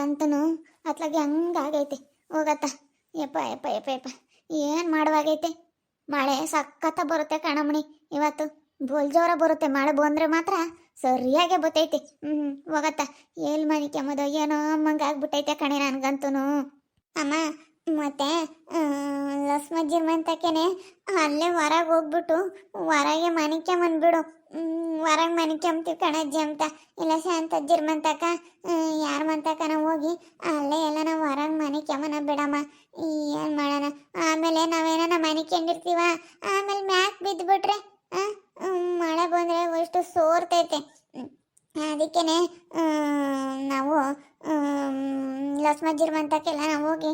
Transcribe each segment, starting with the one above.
ನನಗಂತೂ ಅತ್ಲಾಗೆ ಹಂಗಾಗೈತೆ ಹೋಗತ್ತ. ಯಪ್ಪ ಯಪ್ಪ ಯಪ್ಪ ಯಪ್ಪ ಏನು ಮಾಡುವಾಗೈತೆ. ಮಳೆ ಸಖತ್ತ ಬರುತ್ತೆ ಕಣಮಣಿ ಇವತ್ತು. ಬೋಲ್ ಜೋರ ಬರುತ್ತೆ. ಮಳೆ ಬಂದರೆ ಮಾತ್ರ ಸರಿಯಾಗೆ ಬತ್ತೈತಿ. ಹೋಗತ್ತ. ಎಲ್ಲಿ ಮನೆ ಕೆಮ್ಮದು ಏನೋ ಅಮ್ಮಂಗಾಗ್ಬಿಟ್ಟೈತೆ ಕಣೆ ನನಗಂತೂ. ಅಮ್ಮ ಮತ್ತೆ ಲಸ್ಮಜ್ಜಿರ್ ಮಂತಕ್ಕೇನೆ ಅಲ್ಲೇ ಹೊರಗೆ ಹೋಗ್ಬಿಟ್ಟು ಹೊರಗೆ ಮನಿಕೆ ಬಂದ್ಬಿಡು. ಹೊರಗೆ ಮನಿಕೆ ಅಂಬ್ತೀವಿ ಕಣಜ್ಜಿ ಅಂತ. ಇಲ್ಲ ಶಾಂತಜ್ಜಿರ್ ಮಂತಕ ಯಾರ ಮಂತಕನ ಹೋಗಿ ಅಲ್ಲೇ ಎಲ್ಲ ನಾವು ಹೊರಗೆ ಮನಿಕೆ ಮನ ಬಿಡಮ್ಮ. ಏನು ಮಾಡೋಣ, ಆಮೇಲೆ ನಾವೇನ ಮನಿಕೊಂಡಿರ್ತೀವ, ಆಮೇಲೆ ಮ್ಯಾಕ್ ಬಿದ್ದುಬಿಟ್ರೆ ಮಳೆ ಬಂದರೆ ಅಷ್ಟು ಸೋರ್ತೈತೆ. ಅದಕ್ಕೇನೆ ನಾವು ಲಸ್ಮಜ್ಜಿರ್ ಮಂತಕ್ಕೆಲ್ಲ ನಾವು ಹೋಗಿ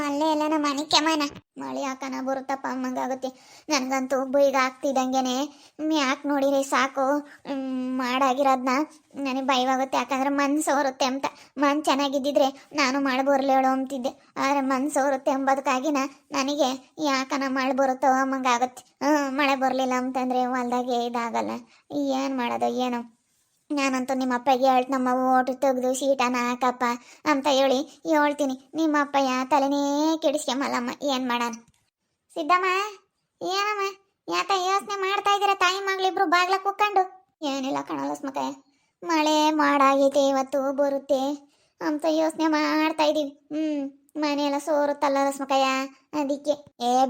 ಅಲ್ಲೇ ಎಲ್ಲ ನಮ್ಮ ಮನೆ ಕೆಮನ ಮಳೆ ಹಾಕನ ಬರುತ್ತಪ್ಪ ಅಮ್ಮಂಗಾಗುತ್ತೆ. ನನಗಂತೂ ಬೈಗ ಆಗ್ತಿದ್ದಂಗೆನೆ ಯಾಕೆ ನೋಡಿರಿ ಸಾಕು ಮಾಡಾಗಿರೋದನ್ನ ನನಗೆ ಭಯವಾಗುತ್ತೆ. ಯಾಕಂದ್ರೆ ಮನ್ಸು ಹೊರುತ್ತೆ ಅಂತ. ಮನ್ ಚೆನ್ನಾಗಿದ್ದಿದ್ರೆ ನಾನು ಮಳೆ ಬರಲೇಳು ಅಂತಿದ್ದೆ. ಆದರೆ ಮನ್ಸು ಹೊರುತ್ತೆ ಎಂಬುದಕ್ಕಾಗಿನ ನನಗೆ ಯಾಕನ ಮಳೆ ಬರುತ್ತೋ ಅಮ್ಮಂಗಾಗುತ್ತೆ. ಮಳೆ ಬರಲಿಲ್ಲ ಅಂತಂದರೆ ಹೊಲ್ದಾಗೆ ಇದಾಗಲ್ಲ. ಏನು ಮಾಡೋದು ಏನೋ. ನಾನಂತೂ ನಿಮ್ಮ ಅಪ್ಪಗೆ ನಮ್ಮ ಓಟು ತೆಗೆದು ಶೀಟನ ಹಾಕಪ್ಪ ಅಂತ ಹೇಳ್ತೀನಿ. ನಿಮ್ಮ ಅಪ್ಪಯ್ಯ ತಲೆನೇ ಕೆಡಿಸ್ಕೊಂಬಲ್ಲಮ್ಮ. ಏನು ಮಾಡೋಣ. ಸಿದ್ದಮ್ಮ ಏನಮ್ಮ ಯಾಕೆ ಯೋಚನೆ ಮಾಡ್ತಾ ಇದ್ದೀರಾ ತಾಯಿ ಮಗಳಿಬ್ರು ಬಾಗ್ಲ ಕುಕ್ಕೊಂಡು? ಏನಿಲ್ಲ ಕಣಲ್ಲ ಸ್ಮಕಾಯ, ಮಳೆ ಮಾಡಾಗೈತೆ ಇವತ್ತು ಬರುತ್ತೆ ಅಂತ ಯೋಚನೆ ಮಾಡ್ತಾ ಇದ್ದೀವಿ. ಮನೆಯೆಲ್ಲ ಸೋರುತ್ತಲ್ಲ ರಸ್ಮಕಾಯ, ಅದಕ್ಕೆ.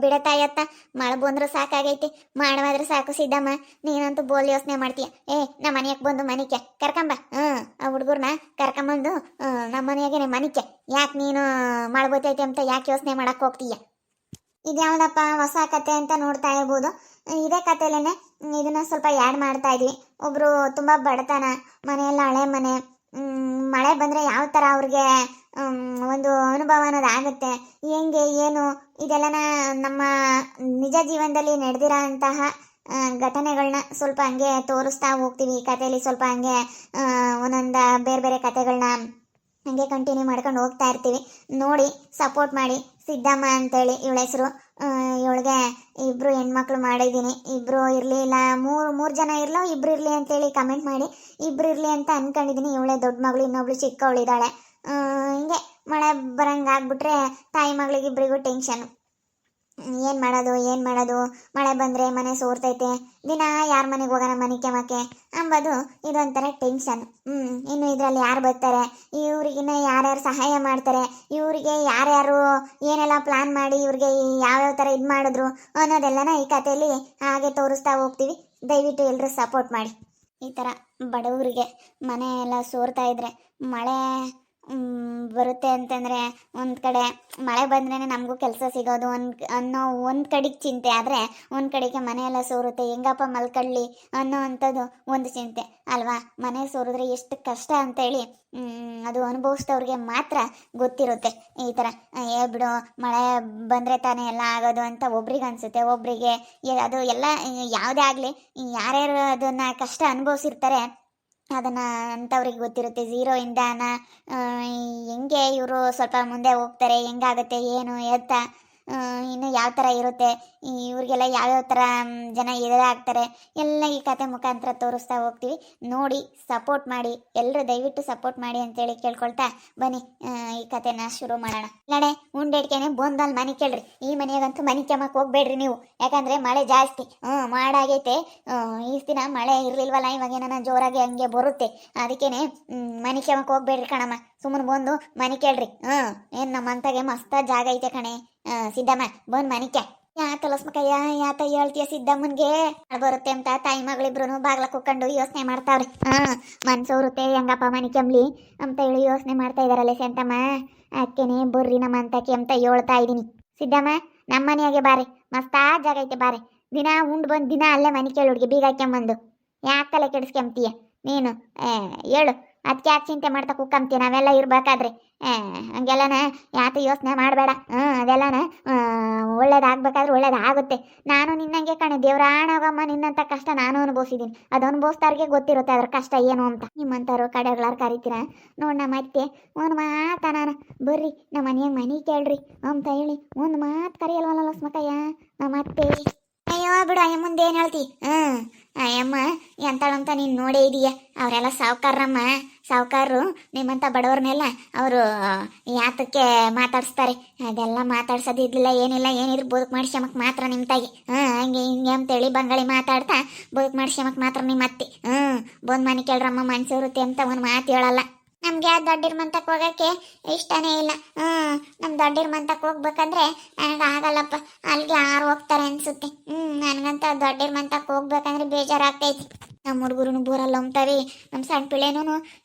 ಬಿಡತಾಯತ್ತ, ಮಳೆ ಬಂದ್ರೆ ಸಾಕಾಗೈತೆ. ಮಾಡವಾದ್ರೆ ಸಾಕು ಸಿದ್ದಮ್ಮ. ನೀನಂತೂ ಬೋಲ್ ಯೋಚನೆ ಮಾಡ್ತೀಯ. ನಮ್ಮ ಮನೆಯಕ್ಕೆ ಬಂದು ಮನಿಕೆ ಕರ್ಕೊಂಬ. ಆ ಹುಡುಗರ್ನ ಕರ್ಕೊಂಬಂದು ನಮ್ಮ ಮನೆಯಾಗೆ ಮನಿಕೆ. ಯಾಕೆ ನೀನು ಮಳೆ ಬರ್ತೈತೆ ಅಂತ ಯಾಕೆ ಯೋಚನೆ ಮಾಡಕ್ಕೆ ಹೋಗ್ತೀಯ? ಇದ್ಯಾವುದಪ್ಪ ಹೊಸ ಕತೆ ಅಂತ ನೋಡ್ತಾ ಇರ್ಬೋದು. ಇದೇ ಕತೆಲೇನೆ ಇದನ್ನ ಸ್ವಲ್ಪ ಆ್ಯಡ್ ಮಾಡ್ತಾ ಇದ್ವಿ. ಒಬ್ರು ತುಂಬ ಬಡತನ, ಮನೆಯೆಲ್ಲ ಹಳೆ ಮನೆ. ಮಳೆ ಬಂದರೆ ಯಾವ ಥರ ಅವ್ರಿಗೆ ಒಂದು ಅನುಭವ ಅನ್ನೋದು ಆಗುತ್ತೆ, ಹೆಂಗೆ ಏನು ಇದೆಲ್ಲನ ನಮ್ಮ ನಿಜ ಜೀವನದಲ್ಲಿ ನಡೆದಿರೋ ಅಂತಹ ಘಟನೆಗಳನ್ನ ಸ್ವಲ್ಪ ಹಂಗೆ ತೋರಿಸ್ತಾ ಹೋಗ್ತೀವಿ ಈ ಕಥೆಯಲ್ಲಿ. ಸ್ವಲ್ಪ ಹಂಗೆ ಒಂದೊಂದು ಬೇರೆ ಬೇರೆ ಕಥೆಗಳನ್ನ ಹಂಗೆ ಕಂಟಿನ್ಯೂ ಮಾಡ್ಕೊಂಡು ಹೋಗ್ತಾ ಇರ್ತೀವಿ. ನೋಡಿ ಸಪೋರ್ಟ್ ಮಾಡಿ. ಸಿದ್ದಮ್ಮ ಅಂತೇಳಿ ಇವಳ ಹೆಸರು. ಇವಳಿಗೆ ಇಬ್ಬರು ಹೆಣ್ಮಕ್ಳು ಮಾಡಿದ್ದೀನಿ. ಇಬ್ಬರು ಇರಲಿ, ಇಲ್ಲ ಮೂರು ಜನ ಇರಲೋ ಇಬ್ರು ಇರಲಿ ಅಂತೇಳಿ ಕಮೆಂಟ್ ಮಾಡಿ. ಇಬ್ರು ಇರಲಿ ಅಂತ ಅಂದ್ಕೊಂಡಿದ್ದೀನಿ. ಇವಳೇ ದೊಡ್ಡ ಮಗಳು, ಇನ್ನೊಬ್ಳು ಚಿಕ್ಕವಳಿದ್ದಾಳೆ. ಹಿಂಗೆ ಮಳೆ ಬರಂಗೆ ಆಗ್ಬಿಟ್ರೆ ತಾಯಿ ಮಗಳಿಗೆ ಇಬ್ಬರಿಗೂ ಟೆನ್ಷನ್. ಏನು ಮಾಡೋದು, ಮಳೆ ಬಂದರೆ ಮನೆ ಸೋರ್ತೈತೆ, ದಿನ ಯಾರ ಮನೆಗೆ ಹೋಗೋಣ ಮನೆ ಕೆಮಕ್ಕೆ ಅಂಬೋದು ಇದೊಂಥರ ಟೆನ್ಷನ್. ಇನ್ನು ಇದರಲ್ಲಿ ಯಾರು ಬರ್ತಾರೆ, ಇವ್ರಿಗಿನ್ನ ಯಾರ್ಯಾರು ಸಹಾಯ ಮಾಡ್ತಾರೆ, ಇವರಿಗೆ ಯಾರ್ಯಾರು ಏನೆಲ್ಲ ಪ್ಲ್ಯಾನ್ ಮಾಡಿ ಇವ್ರಿಗೆ ಯಾವ್ಯಾವ ಥರ ಇದು ಮಾಡಿದ್ರು ಅನ್ನೋದೆಲ್ಲನ ಈ ಕಥೆಯಲ್ಲಿ ಹಾಗೆ ತೋರಿಸ್ತಾ ಹೋಗ್ತೀವಿ. ದಯವಿಟ್ಟು ಎಲ್ಲರೂ ಸಪೋರ್ಟ್ ಮಾಡಿ. ಈ ಥರ ಬಡವರಿಗೆ ಮನೆ ಎಲ್ಲ ಸೋರ್ತಾ ಇದ್ರೆ, ಮಳೆ ಬರುತ್ತೆ ಅಂತಂದರೆ ಒಂದು ಕಡೆ ಮಳೆ ಬಂದ್ರೇ ನಮಗೂ ಕೆಲಸ ಸಿಗೋದು ಅನ್ನೋ ಒಂದು ಕಡೆಗೆ ಚಿಂತೆ. ಆದರೆ ಒಂದು ಕಡೆಗೆ ಮನೆಯೆಲ್ಲ ಸೋರುತ್ತೆ, ಹೆಂಗಪ್ಪ ಮಲ್ಕೊಳ್ಳಿ ಅನ್ನೋ ಅಂಥದ್ದು ಒಂದು ಚಿಂತೆ ಅಲ್ವಾ. ಮನೆ ಸೋರಿದ್ರೆ ಎಷ್ಟು ಕಷ್ಟ ಅಂತೇಳಿ ಅದು ಅನುಭವಿಸಿದವ್ರಿಗೆ ಮಾತ್ರ ಗೊತ್ತಿರುತ್ತೆ. ಈ ಥರ ಬಿಡು ಮಳೆ ಬಂದರೆ ತಾನೇ ಎಲ್ಲ ಆಗೋದು ಅಂತ ಒಬ್ರಿಗೆ ಅನಿಸುತ್ತೆ. ಒಬ್ಬರಿಗೆ ಅದು ಎಲ್ಲ ಯಾವುದೇ ಆಗಲಿ, ಯಾರ್ಯಾರು ಅದನ್ನು ಕಷ್ಟ ಅನುಭವಿಸಿರ್ತಾರೆ ಅದನ್ನು ಅಂಥವ್ರಿಗೆ ಗೊತ್ತಿರುತ್ತೆ. ಝೀರೋಯಿಂದಾನ ಹೆಂಗೆ ಇವರು ಸ್ವಲ್ಪ ಮುಂದೆ ಹೋಗ್ತಾರೆ, ಹೆಂಗಾಗುತ್ತೆ ಏನು ಎತ್ತ ಇನ್ನು ಯಾವ ಥರ ಇರುತ್ತೆ, ಇವ್ರಿಗೆಲ್ಲ ಯಾವ್ಯಾವ ಥರ ಜನ ಎದುರಾಗ್ತಾರೆ ಎಲ್ಲ ಈ ಕತೆ ಮುಖಾಂತರ ತೋರಿಸ್ತಾ ಹೋಗ್ತೀವಿ. ನೋಡಿ ಸಪೋರ್ಟ್ ಮಾಡಿ, ಎಲ್ಲರೂ ದಯವಿಟ್ಟು ಸಪೋರ್ಟ್ ಮಾಡಿ ಅಂತೇಳಿ ಕೇಳ್ಕೊಳ್ತಾ ಬನ್ನಿ ಈ ಕತೆನ ಶುರು ಮಾಡೋಣ. ಇಲ್ಲಡೆ ಉಂಡೆಡ್ಕೆನೆ ಬಂದಲ್ಲಿ ಮನೆ ಕೇಳ್ರಿ. ಈ ಮನೆಯಾಗಂತೂ ಮನೆ ಕೆಮ್ಮಕ್ಕೆ ಹೋಗ್ಬೇಡ್ರಿ ನೀವು, ಯಾಕಂದರೆ ಮಳೆ ಜಾಸ್ತಿ ಮಾಡಾಗೈತೆ. ಈ ದಿನ ಮಳೆ ಇರಲಿಲ್ವಲ್ಲ, ಇವಾಗೇನ ಜೋರಾಗಿ ಹಂಗೆ ಬರುತ್ತೆ. ಅದಕ್ಕೇನೆ ಮನೆ ಕೆಮ್ಮಕ್ಕೆ ಹೋಗ್ಬೇಡ್ರಿ ಕಣಮ್ಮ. ಸುಮ್ಮನೆ ಬಂದು ಮನೆ ಕೇಳ್ರಿ. ಏನು ನಮ್ಮಂತಾಗೆ ಮಸ್ತ ಜಾಗ ಐತೆ ಕಣೆ. ಸಿದ್ದಮ್ಮ ಬಂದು ಮನಿಕೆ. ಯಾಕೆ ಲಸ್ಮಕಯ್ಯ ಯಾತ ಹೇಳ್ತೀಯ ಸಿದ್ದಮ್ಮನ್ಗೆ ಬರುತ್ತೆ ಅಂತ ತಾಯಿ ಮಗಳಿಬ್ರು ಬಾಗ್ಲ ಕುಕ್ಕೊಂಡು ಯೋಚನೆ ಮಾಡ್ತಾವ್ರಿ. ಮನ್ಸೋರುತ್ತೆ ಹೆಂಗಪ್ಪ ಮನಿ ಕೆಮ್ಲಿ ಅಂತ ಹೇಳಿ ಯೋಚನೆ ಮಾಡ್ತಾ ಇದಾರಲ್ಲ ಸೆಂಟಮ್ಮ. ಅಕ್ಕೇನೆ ಬರ್ರಿ ನಮ್ಮ ಅಂತಕ್ಕೆ ಅಂತ ಹೇಳ್ತಾ ಇದ್ದೀನಿ. ಸಿದ್ದಮ್ಮ ನಮ್ಮ ಮನೆಯಾಗೆ ಬಾರಿ, ಮಸ್ತಾ ಜಾಗ ಐತೆ ಬಾರಿ. ದಿನ ಉಂಡು ಬಂದು ದಿನ ಅಲ್ಲೇ ಮನೆ ಕೇಳಿ ಹುಡುಗಿ ಬೀಗ ಹಾಕ್ಯಂಬಂದು ಯಾಕೆ ತಲೆ ಕೆಡಿಸ್ಕೊಂತೀಯ ನೀನು? ಹೇಳು, ಅದಕ್ಕೆ ಯಾಕೆ ಚಿಂತೆ ಮಾಡ್ತಾ ಕುಕ್ಕಂತೀಯ? ನಾವೆಲ್ಲ ಇರ್ಬೇಕಾದ್ರೆ ಹಂಗೆಲ್ಲನ ಯಾತ ಯೋಚನೆ ಮಾಡಬೇಡ. ಅದೆಲ್ಲನ ಒಳ್ಳೇದಾಗಬೇಕಾದ್ರೆ ಒಳ್ಳೇದಾಗುತ್ತೆ. ನಾನು ನಿನ್ನಂಗೆ ಕಣೆ, ದೇವ್ರಾಣವಮ್ಮ, ನಿನ್ನಂಥ ಕಷ್ಟ ನಾನು ಅನುಭವಿಸಿದ್ದೀನಿ. ಅದು ಅನುಭವಿಸ್ತಾರಿಗೆ ಗೊತ್ತಿರುತ್ತೆ ಅದ್ರ ಕಷ್ಟ ಏನು ಅಂತ. ನಿಮ್ಮಂಥವ್ರು ಕಡೆಗಳಾರು ಕರಿತೀರ ನೋಡೋಣ. ಮತ್ತೆ ಒಂದು ಮಾತಾ ನಾನು ಬರ್ರಿ ನಮ್ಮ ಮನೆಯಾಗ ಮನೆ ಕೇಳ್ರಿ ಅಂತ ಹೇಳಿ ಒಂದು ಮಾತು ಕರೆಯಲ್ವಲ್ಲ ಲಸ್ಮಕಯ್ಯ ಮತ್ತೆ. ಅಯ್ಯೋ ಬಿಡು ಅಯ್ಯ, ಮುಂದೆ ಏನು ಹೇಳ್ತಿ? ಅಯ್ಯಮ್ಮ ಎಂತಾಳಂತ ನೀನು ನೋಡೇ ಇದೀಯ. ಅವರೆಲ್ಲ ಸಾವುಕಾರಮ್ಮ, ಸಾವುಕಾರರು ನಿಮ್ಮಂಥ ಬಡವ್ರನ್ನೆಲ್ಲ ಅವರು ಯಾತಕ್ಕೆ ಮಾತಾಡಿಸ್ತಾರೆ. ಅದೆಲ್ಲ ಮಾತಾಡ್ಸೋದಿದ್ದಿಲ್ಲ, ಏನಿಲ್ಲ, ಏನಿದ್ರು ಬದುಕು ಮಾಡ್ಸ್ಯಮಕ್ ಮಾತ್ರ ನಿಮ್ಮ ತಾಗಿ. ಹಂಗೆ ಹಿಂಗೆ ಅಂತೇಳಿ ಬಂಗಾಳಿ ಮಾತಾಡ್ತಾ ಬದುಕು ಮಾಡ್ಸ್ಯಮಕ್ ಮಾತ್ರ ನಿಮ್ಮ ಅತ್ತಿ. ಬಂದು ಮನೆ ಕೇಳ್ರಮ್ಮ ಮನ್ಸಿರುತ್ತೆ ಅಂತ ಒಂದು ಮಾತು ಹೇಳಲ್ಲ. ನಮ್ಗೆ ಆ ದೊಡ್ಡಿರ್ ಮಂತಕ್ಕೆ ಹೋಗಕ್ಕೆ ಇಷ್ಟನೇ ಇಲ್ಲ. ನಮ್ಮ ದೊಡ್ಡಿರ್ ಮಂತಕ್ಕೆ ಹೋಗ್ಬೇಕಂದ್ರೆ ನನಗೆ ಆಗಲ್ಲಪ್ಪ, ಅಲ್ಲಿಗೆ ಯಾರು ಹೋಗ್ತಾರೆ ಅನ್ಸುತ್ತೆ. ನನಗಂತ ದೊಡ್ಡಿರ್ ಮಂತಕ್ಕೆ ಹೋಗ್ಬೇಕಂದ್ರೆ ಬೇಜಾರಾಗ್ತೈತಿ. ನಮ್ಮ ಹುಡುಗರು ಬರಲ್ಲ ಅಂತಾವಿ, ನಮ್ಮ ಸಣ್ಣ ಪಿಳ್ಳೆನೂ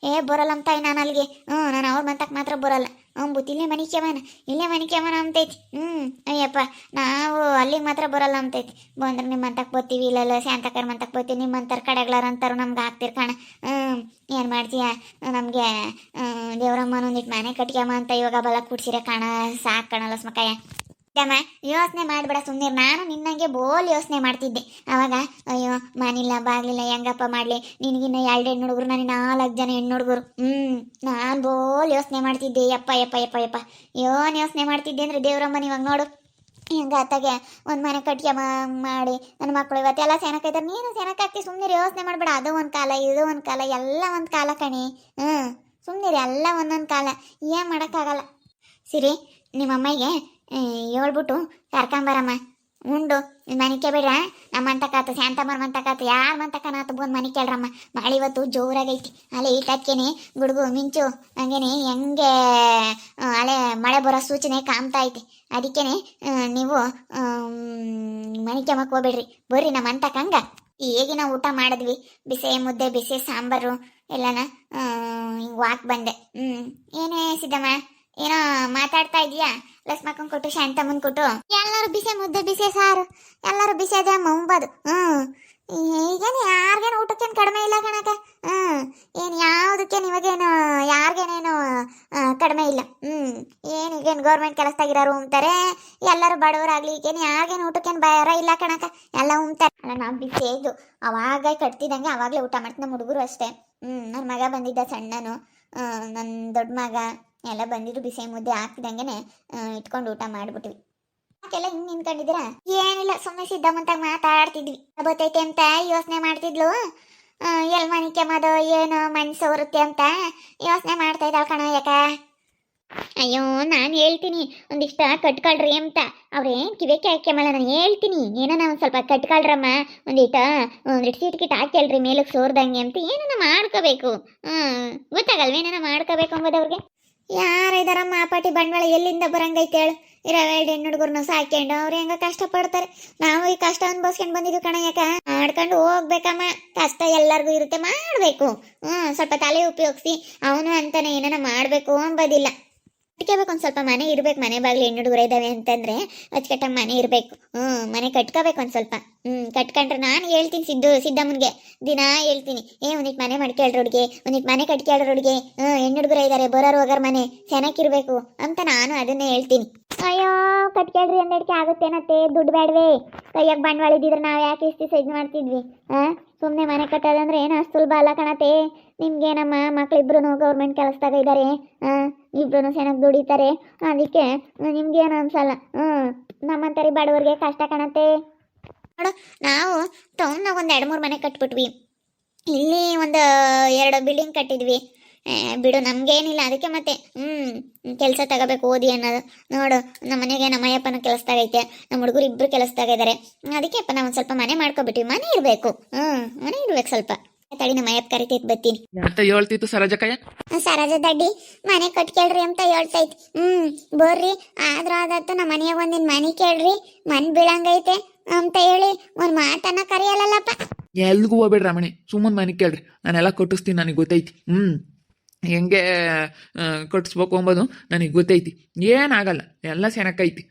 ಬರಲ್ಲ ಅಂತಾಯಿ. ನಾನು ಅಲ್ಲಿಗೆ ನಾನು ಅವ್ರ ಮಂತಕ್ಕೆ ಮಾತ್ರ ಬರಲ್ಲ. ಅಂಬುತ್ ಇಲ್ಲೇ ಮನಿಕ್ಯಮನ ಅಂತೈತಿ. ಅಯ್ಯಪ್ಪ ನಾವು ಅಲ್ಲಿಗೆ ಮಾತ್ರ ಬರಲ್ಲ ಅಂತೈತಿ. ಬಂದ್ರೆ ನಿಮ್ಮ ಮಂತಕ್ಕೆ ಬರ್ತೀವಿ, ಇಲ್ಲೆಲ್ಲ ಶಾಂತಕರ ಮಂತಕ್ಕೆ ಬರ್ತೀವಿ. ನಿಮ್ಮಂತಾರ ಕಡೆಗ್ಲಾರ ಅಂತಾರು ನಮ್ಗೆ ಆಗ್ತಿರ್ ಕಣ. ಏನು ಮಾಡ್ತೀಯ, ನಮಗೆ ದೇವ್ರಮ್ಮನ ಒಂದಿಟ್ಟು ಮನೆ ಕಟ್ಕ್ಯಮ್ಮ ಅಂತ ಇವಾಗ ಬಲ ಕುಡ್ಸಿರೆ ಕಣ, ಸಾಕು ಕಣಲ್ಲ ಸ್ಮಕಾಯ. ಯೋಚನೆ ಮಾಡ್ಬೇಡ ಸುಮ್ಮನೆ. ನಾನು ನಿನ್ನಂಗೆ ಬೋಲ್ ಯೋಚನೆ ಮಾಡ್ತಿದ್ದೆ ಅವಾಗ. ಅಯ್ಯೋ ಮನಿಲ್ಲ ಬಾಗ್ಲಿಲ್ಲ ಹೆಂಗಪ್ಪ ಮಾಡ್ಲಿ, ನಿನಗಿನ್ನ 2 ಹೆಣ್ಣು ಹುಡುಗರು, ನನಗೆ 4 ಜನ ಹೆಣ್ಣು ಹುಡುಗರು. ನಾನು ಬೋಲ್ ಯೋಚನೆ ಮಾಡ್ತಿದ್ದೆ. ಯಪ್ಪ ಯಪ್ಪ ಯಪ್ಪ ಯಪ್ಪ ಏನ್ ಯೋಚನೆ ಮಾಡ್ತಿದ್ದೆ ಅಂದ್ರೆ ದೇವ್ರಮ್ಮನ ಇವಾಗ ನೋಡು ಹಿಂಗ ಅತ್ತಾಗೆ ಒಂದು ಮನೆ ಕಟ್ಗೆ ಮಾಡಿ ನನ್ನ ಮಕ್ಕಳು ಇವತ್ತೆಲ್ಲ ಸೆನಕೈತಾರೆ. ನೀನು ಸೆನಕಾಗ್ತಿ, ಸುಮ್ಮನೆ ಯೋಚನೆ ಮಾಡಬೇಡ. ಅದು ಒಂದು ಕಾಲ, ಇದು ಒಂದು ಕಾಲ, ಎಲ್ಲ ಒಂದು ಕಾಲ ಕಣಿ. ಸುಮ್ಮನೆ ಎಲ್ಲ ಒಂದೊಂದು ಕಾಲ, ಏನು ಮಾಡೋಕ್ಕಾಗಲ್ಲ. ಸಿರಿ ನಿಮ್ಮಮ್ಮಗೆ ಹೇಳ್ಬಿಟ್ಟು ಕರ್ಕೊಂಬರಮ್ಮ. ಉಂಡು ಮನಿಕೆ ಬಿಡ್ರ. ನಮ್ಮ ಮಂತಕಾತು ಶಾಂತಮ್ಮರ ಮಂತಕಾತು ಯಾರ ಮಂತಕನಾತು ಬಂದು ಮನೆ ಕೇಳ್ರಮ್ಮ. ಮಳೆ ಇವತ್ತು ಜೋರಾಗೈತಿ. ಅಲೆ ಈಟಕ್ಕೇನೆ ಗುಡುಗು ಮಿಂಚು ಹಂಗೇನೆ ಹೆಂಗೆ ಅಲೆ ಮಳೆ ಬರೋ ಸೂಚನೆ ಕಾಣ್ತಾ ಐತಿ. ಅದಕ್ಕೇನೆ ನೀವು ಮನಿಕೆಮಕ್ಕೆ ಹೋಗ್ಬೇಡ್ರಿ, ಬರ್ರಿ ನಮ್ಮ ಮಂತಕಂಗ. ಹೇಗೆ ನಾವು ಊಟ ಮಾಡಿದ್ವಿ, ಬಿಸಿ ಮುದ್ದೆ ಬಿಸಿ ಸಾಂಬಾರು ಎಲ್ಲನ ಹಿಂಗೆ ವಾಕ್ ಬಂದೆ. ಏನೇ ಸಿದ್ದಮ್ಮ ಏನೋ ಮಾತಾಡ್ತಾ ಇದೀಯಾ? ಲಕ್ಷ್ಮಕ್ಕನ್ ಕೊಟ್ಟು ಶಾಂತಮ್ಮನ್ ಕೊಟ್ಟು ಎಲ್ಲರೂ ಬಿಸಿ ಮುದ್ದೆ ಬಿಸಿ ಸಾರು ಎಲ್ಲರೂ ಬಿಸಿ ಅದೇ ಅಮ್ಮ ಉಂಬದು. ಈಗೇನು ಯಾರಿಗೇನು ಊಟಕ್ಕೇನು ಕಡಿಮೆ ಇಲ್ಲ ಕಣಕ. ಏನು ಯಾವುದಕ್ಕೇನು ಇವಾಗೇನು ಯಾರಿಗೇನೇನು ಕಡಿಮೆ ಇಲ್ಲ. ಏನೀಗೇನು ಗೌರ್ಮೆಂಟ್ ಕೆಲಸದಾಗಿರೋರು ಉಂತಾರೆ, ಎಲ್ಲರೂ ಬಡವರಾಗ್ಲಿ. ಈಗೇನು ಯಾರಿಗೇನು ಊಟಕ್ಕೇನು ಬರ ಇಲ್ಲ ಕಣಕ, ಎಲ್ಲ ಉಂತಾರೆ. ಅಲ್ಲ ನಾವು ಬಿಸಿ ಇದು ಅವಾಗ ಕಟ್ತಿದ್ದಂಗೆ ಅವಾಗಲೇ ಊಟ ಮಾಡ್ತೀನಿ. ನಮ್ಮ ಹುಡುಗರು ಅಷ್ಟೇ. ನನ್ನ ಮಗ ಬಂದಿದ್ದ ಸಣ್ಣನು, ನನ್ನ ದೊಡ್ಡ ಮಗ ಎಲ್ಲ ಬಂದಿದ್ರು. ಬಿಸಿ ಮುದ್ದೆ ಹಾಕಿದಂಗೆ ಇಟ್ಕೊಂಡು ಊಟ ಮಾಡಿಬಿಟ್ವಿ. ಯಾಕೆಲ್ಲ ಹಿಂಗೆ ನಿಂತ್ಕೊಂಡಿದ್ದೀರಾ? ಏನಿಲ್ಲ, ಸುಮ್ಮನೆ ಸಿದ್ದಮ್ಮಂತಾಗ ಮಾತಾಡ್ತಿದ್ವಿ. ಬತ್ತೈತೆ ಅಂತ ಯೋಚನೆ ಮಾಡ್ತಿದ್ಲು. ಎಲ್ಲಿ ಮನೆ ಕೆಮ್ಮದು ಏನು ಮನ್ಸು ಬರುತ್ತೆ ಅಂತ ಯೋಚನೆ ಮಾಡ್ತಾ ಇದ್ದಾಳ ಕಣ. ಯಾಕ? ಅಯ್ಯೋ ನಾನು ಹೇಳ್ತೀನಿ ಒಂದಿಷ್ಟ ಕಟ್ಕೊಳ್ರಿ ಅಂತ. ಅವ್ರೇನು ಕಿವೇಕೆ ಹಾಕ್ಯಮಲ್ಲ, ನಾನು ಹೇಳ್ತೀನಿ ಏನನ ಒಂದು ಸ್ವಲ್ಪ ಕಟ್ಕೊಳ್ರಮ್ಮ, ಒಂದಿಟ್ಟು ಸೀಟ್ ಕಿಟ್ ಹಾಕ್ಯಲ್ರಿ ಮೇಲಕ್ಕೆ ಸೋರ್ದಂಗೆ ಅಂತ ಏನನ ಮಾಡ್ಕೋಬೇಕು. ಗೊತ್ತಾಗಲ್ವ ಏನನ ಮಾಡ್ಕೋಬೇಕು ಅಂಬೋದು ಅವ್ರಿಗೆ. ಯಾರಿದಾರಮ್ಮ ಆ ಪಾಟಿ ಬಂಡವಾಳ ಎಲ್ಲಿಂದ ಬರಂಗೈತೆ ಹೇಳು? ಇರೋ 2 ಹೆಣ್ಣು ಹುಡುಗರನ್ನ ಸಾಕ್ಯಂಡು ಅವ್ರು ಹೆಂಗ ಕಷ್ಟಪಡ್ತಾರೆ. ನಾವು ಈ ಕಷ್ಟ ಅನ್ಭವಿಸ್ಕೊಂಡು ಬಂದಿದ್ವಿ ಕಣ. ಯಾಕ ಮಾಡ್ಕೊಂಡು ಹೋಗ್ಬೇಕಮ್ಮ. ಕಷ್ಟ ಎಲ್ಲರಿಗೂ ಇರುತ್ತೆ, ಮಾಡಬೇಕು. ಸ್ವಲ್ಪ ತಲೆ ಉಪಯೋಗಿಸಿ ಅವನು ಅಂತಾನೆ ಏನಾನ ಮಾಡಬೇಕು ಅಂಬೋದಿಲ್ಲ. ಕಟ್ಕೋಬೇಕು, ಒಂದು ಸ್ವಲ್ಪ ಮನೆ ಇರ್ಬೇಕು. ಮನೆ ಬಾಗಿಲು ಹೆಣ್ಣು ಹುಡುಗರು ಇದ್ದಾವೆ ಅಂತಂದ್ರೆ ಅಚ್ಚುಕಟ್ಟಾಗಿ ಮನೆ ಇರಬೇಕು. ಮನೆ ಕಟ್ಕೋಬೇಕು ಒಂದು ಸ್ವಲ್ಪ. ಕಟ್ಕೊಂಡ್ರೆ ನಾನು ಹೇಳ್ತೀನಿ ಸಿದ್ದಮ್ಮನಿಗೆ ದಿನ ಹೇಳ್ತೀನಿ, ಒಂದಿಟ್ಟು ಮನೆ ಮಾಡ್ಕೇಳ್ರಿ ಹುಡುಗಿ, ಒಂದಿಟ್ಟು ಮನೆ ಕಟ್ಕೇಳ್ರಿ ಹುಡುಗಿ, ಹೆಣ್ಣು ಹುಡುಗರು ಇದ್ದಾರೆ ಬರೋರು ಹೋಗೋರು ಮನೆ ಚೆನ್ನಾಗಿರ್ಬೇಕು ಅಂತ ನಾನು ಅದನ್ನೇ ಹೇಳ್ತೀನಿ. ಅಯ್ಯೋ ಕಟ್ಕೇಳ್ರಿ ಅಂದಡಿಕೆ ಆಗುತ್ತೇನತ್ತೆ, ದುಡ್ಡು ಬೇಡವೇ? ಕೈಯಾಗ ಬಂಡವಾಳ ಇದ್ದಿದ್ರೆ ನಾವು ಯಾಕೆ ಇಷ್ಟು ದಿವಸ ಇದು ಮಾಡ್ತಿದ್ವಿ? ಸುಮ್ಮನೆ ಮನೆ ಕಟ್ಟೋದಂದ್ರೆ ಏನು ಅಷ್ಟು ಸುಲಭ ಅಲ್ಲ ಕಣತೆ. ನಿಮ್ಗೇನಮ್ಮ ಮಕ್ಳಿಬ್ರು ಗೌರ್ಮೆಂಟ್ ಕೆಲಸದಾಗ ಇದ್ದಾರೆ, ಇಬ್ರು ಚೆನ್ನಾಗಿ ದುಡಿತಾರೆ. ಅದಕ್ಕೆ ನಿಮ್ಗೇನು ಅನ್ಸಲ್ಲ. ನಮ್ಮಂತರಿ ಬಡವರಿಗೆ ಕಷ್ಟ ಕಾಣತ್ತೆ ನೋಡು. ನಾವು ಟೌನ್ನಾಗ ಒಂದು 2-3 ಮನೆ ಕಟ್ಬಿಟ್ವಿ. ಇಲ್ಲಿ ಒಂದು 2 ಬಿಲ್ಡಿಂಗ್ ಕಟ್ಟಿದ್ವಿ. ಬಿಡು ನಮ್ಗೇನಿಲ್ಲ. ಅದಕ್ಕೆ ಮತ್ತೆ ಕೆಲಸ ತಗೋಬೇಕು ಓದಿ ಅನ್ನೋದು. ನೋಡು ನಮ್ಮ ಮನೆಗೆ ನಮ್ಮ ಅಯ್ಯಪ್ಪನ ಕೆಲಸದಾಗೈತೆ, ನಮ್ಮ ಹುಡುಗರು ಇಬ್ರು ಕೆಲಸದಾಗಿದ್ದಾರೆ. ಅದಕ್ಕೆ ಅಪ್ಪ ನಾವು ಒಂದು ಸ್ವಲ್ಪ ಮನೆ ಮಾಡ್ಕೊಬಿಟ್ವಿ. ಮನೆ ಇರಬೇಕು, ಮನೆ ಇರ್ಬೇಕು ಸ್ವಲ್ಪ. ತಡಿ ನಮ್ಮ ಅಯ್ಯಪ್ಪ ಕರಿತೈತಿ, ಬರ್ತೀನಿ ಅಂತ ಹೇಳ್ತಿತ್ತು ಸರೋಜಕ್ಕಯ್ಯ. ಸರೋಜ ದಡ್ಡಿ ಮನೆ ಕಟ್ಕೇಳ್ರಿ ಅಂತ ಹೇಳ್ತೈತಿ. ಬರ್ರಿ ಆದ್ರೂ ನಮ್ಮ ಮನೆಯಾಗ ಒಂದಿನ ಮನೆ ಕೇಳ್ರಿ, ಮನೆ ಬೀಳಂಗೈತೆ ಅಂತ ಹೇಳಿ ಒಂದು ಮಾತನ್ನ ಕರೆಯಲ್ಲಪ್ಪ. ಎಲ್ಗೂ ಹೋಗ್ಬೇಡ್ರಿ ಮನೆ, ಸುಮ್ಮನೆ ಮನೆ ಕೇಳ್ರಿ, ನಾನೆಲ್ಲ ಕಟ್ಟಿಸ್ತೀನಿ. ನನಗೆ ಗೊತ್ತೈತಿ ಹೆಂಗೆ ಕಟ್ಟಿಸ್ಬೇಕು ಅಂಬೋದು ನನಗೆ ಗೊತ್ತೈತಿ. ಏನಾಗಲ್ಲ, ಎಲ್ಲ ಸೆನಕೈತಿ.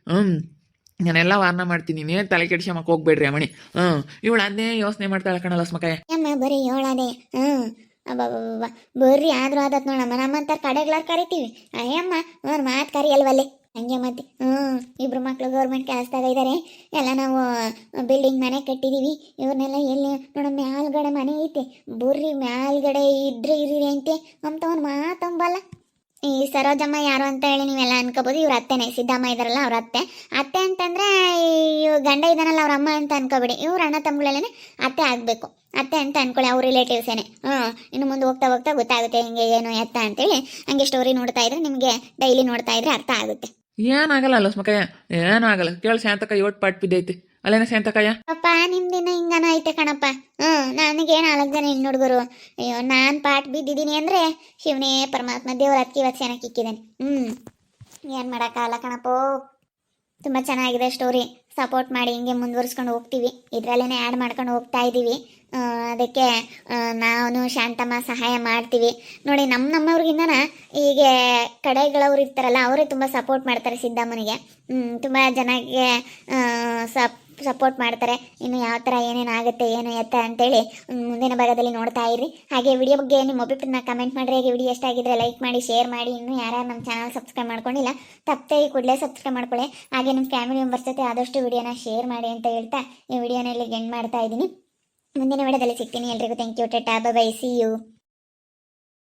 ನಾನೆಲ್ಲ ವಾರ್ನ ಮಾಡ್ತೀನಿ. ನೀನು ತಲೆ ಕೆಡ್ಸ್ಯಮಕ್ಕೆ ಹೋಗ್ಬೇಡ್ರಿ ಅಮ್ಮಣಿ. ಇವಳು ಅದನ್ನೇ ಯೋಚನೆ ಮಾಡ್ತಾಳೆ ಕಣಲ್ಲ ಸ್ಮಕಾಯ. ಅಮ್ಮ ಬರೀ ಹೇಳದೆ. ಅಬ್ಬಬ್ಬ ಬರ್ರಿ ಆದ್ರೂ ಆದತ್ ನೋಡಮ್ಮ. ನಮ್ಮಂತ ಕಡೆಗ್ಲಾರು ಕರಿತೀವಿ. ಅಯ್ಯಮ್ಮ ಒಂದು ಮಾತು ಕರಿಯಲ್ವಲ್ಲೇ ಹಂಗೆ ಮತ್ತೆ. ಇಬ್ರು ಮಕ್ಳು ಗೌರ್ಮೆಂಟ್ ಕೆಲಸದಾಗ ಇದ್ದಾರೆ. ಎಲ್ಲ ನಾವು ಬಿಲ್ಡಿಂಗ್ ಮನೆ ಕಟ್ಟಿದೀವಿ. ಇವ್ರನ್ನೆಲ್ಲ ಎಲ್ಲಿ ನೋಡ ಮ್ಯಾಲ್ಗಡೆ ಮನೆ ಐತೆ, ಬರ್ರಿ ಮ್ಯಾಲ್ಗಡೆ ಇದ್ರೆ ಇರಿ ಅಂತೆ ಅಂತ ಒಂದು ಮಾತಂಬಲ್ಲ. ಈ ಸರೋಜಮ್ಮ ಯಾರು ಅಂತ ಹೇಳಿ ನೀವೆಲ್ಲ ಅನ್ಕೋಬೋದು, ಇವ್ರ ಅತ್ತೆನೇ, ಸಿದ್ದಮ್ಮ ಇದಾರಲ್ಲ ಅವ್ರ ಅತ್ತೆ. ಅತ್ತೆ ಅಂತಂದ್ರೆ ಈ ಗಂಡ ಇದಾನಲ್ಲ ಅವ್ರ ಅಮ್ಮ ಅಂತ ಅನ್ಕೋಬೇಡಿ, ಇವ್ರ ಅಣ್ಣ ತಮ್ಮಗಳೇನೆ ಅತ್ತೆ ಆಗಬೇಕು. ಅತ್ತೆ ಅಂತ ಅನ್ಕೊಳ್ಳಿ, ಅವ್ರ ರಿಲೇಟಿವ್ಸೇನೆ. ಇನ್ನು ಮುಂದೆ ಹೋಗ್ತಾ ಹೋಗ್ತಾ ಗೊತ್ತಾಗುತ್ತೆ ಹಿಂಗೆ ಏನು ಎತ್ತ ಅಂತೇಳಿ. ಹಂಗೆ ಸ್ಟೋರಿ ನೋಡ್ತಾ ಇದ್ರೆ ನಿಮಗೆ ಡೈಲಿ ನೋಡ್ತಾ ಇದ್ರೆ ಅರ್ಥ ಆಗುತ್ತೆ. ಏನಾಗಲ್ಲ ಅಲ್ಲ ಸ್ಮಕಯ್ಯ, ಏನಾಗಲ್ಲ. ಕೇಳಿ ಶಾಂತಕಯ್ಯ ಒಟ್ಟು ಪಾಟ್ ಬಿದ್ದೈತಿ ಅಲ್ಲೇನ ಶಾಂತಕಯ್ಯ. ಅಪ್ಪ ನಿಮ್ದಿನ ಹಿಂಗನ ಐತೆ ಕಣಪ್ಪ. ನನಗೆ 4 ಜನ ಹೆಣ್ಣು ಹುಡುಗರು. ಅಯ್ಯೋ ನಾನು ಪಾಠ ಬಿದ್ದಿದ್ದೀನಿ ಅಂದರೆ ಶಿವನೇ ಪರಮಾತ್ಮ ದೇವ್ರ ಅದಕ್ಕೆ ಇವತ್ತು ಚೆನ್ನಾಗಿ ಇಕ್ಕಿದ್ದೇನೆ. ಏನು ಮಾಡೋಕ್ಕಾಗಲ್ಲ ಕಣಪ್ಪೋ. ತುಂಬ ಚೆನ್ನಾಗಿದೆ ಸ್ಟೋರಿ, ಸಪೋರ್ಟ್ ಮಾಡಿ ಹಿಂಗೆ ಮುಂದುವರ್ಸ್ಕೊಂಡು ಹೋಗ್ತೀವಿ. ಇದರಲ್ಲೇ ಆ್ಯಡ್ ಮಾಡ್ಕೊಂಡು ಹೋಗ್ತಾ ಇದ್ದೀವಿ. ಅದಕ್ಕೆ ನಾನು ಶಾಂತಮ್ಮ ಸಹಾಯ ಮಾಡ್ತೀವಿ ನೋಡಿ. ನಮ್ಮವ್ರಿಗಿಂತನ ಹೀಗೆ ಕಡೆಗಳವ್ರು ಇರ್ತಾರಲ್ಲ ಅವರೇ ತುಂಬ ಸಪೋರ್ಟ್ ಮಾಡ್ತಾರೆ ಸಿದ್ದಮ್ಮನಿಗೆ. ತುಂಬ ಜನಕ್ಕೆ ಸಪೋರ್ಟ್ ಮಾಡ್ತಾರೆ. ಇನ್ನು ಯಾವ ಥರ ಏನೇನು ಆಗುತ್ತೆ ಏನು ಎತ್ತ ಅಂತೇಳಿ ಮುಂದಿನ ಭಾಗದಲ್ಲಿ ನೋಡ್ತಾ ಇರಿ. ಹಾಗೆ ವಿಡಿಯೋ ಬಗ್ಗೆ ನಿಮ್ಮ ಒಪಿನಿಯನ್ನ ಕಮೆಂಟ್ ಮಾಡಿರಿ. ಹಾಗೆ ವಿಡಿಯೋ ಇಷ್ಟ ಆಗಿದ್ರೆ ಲೈಕ್ ಮಾಡಿ, ಶೇರ್ ಮಾಡಿ. ಇನ್ನೂ ಯಾರು ನಮ್ಮ ಚಾನಲ್ ಸಬ್ಸ್ಕ್ರೈಬ್ ಮಾಡ್ಕೊಂಡಿಲ್ಲ ತಪ್ಪದೆ ಈ ಕೂಡಲೇ ಸಬ್ಸ್ಕ್ರೈಬ್ ಮಾಡ್ಕೊಳ್ಳಿ. ಹಾಗೆ ನಿಮ್ಮ ಫ್ಯಾಮಿಲಿ ಮೆಂಬರ್ಸ್ ಜೊತೆ ಆದಷ್ಟು ವಿಡಿಯೋನ ಶೇರ್ ಮಾಡಿ ಅಂತ ಹೇಳ್ತಾ ಈ ವಿಡಿಯೋನಲ್ಲಿ ಎಂಡ್ ಮಾಡ್ತಾ ಇದ್ದೀನಿ. ಮುಂದಿನ ವಿಡಿಯೋದಲ್ಲಿ ಸಿಗ್ತೀನಿ. ಎಲ್ರಿಗೂ thank you. Ta ta bye bye, see you.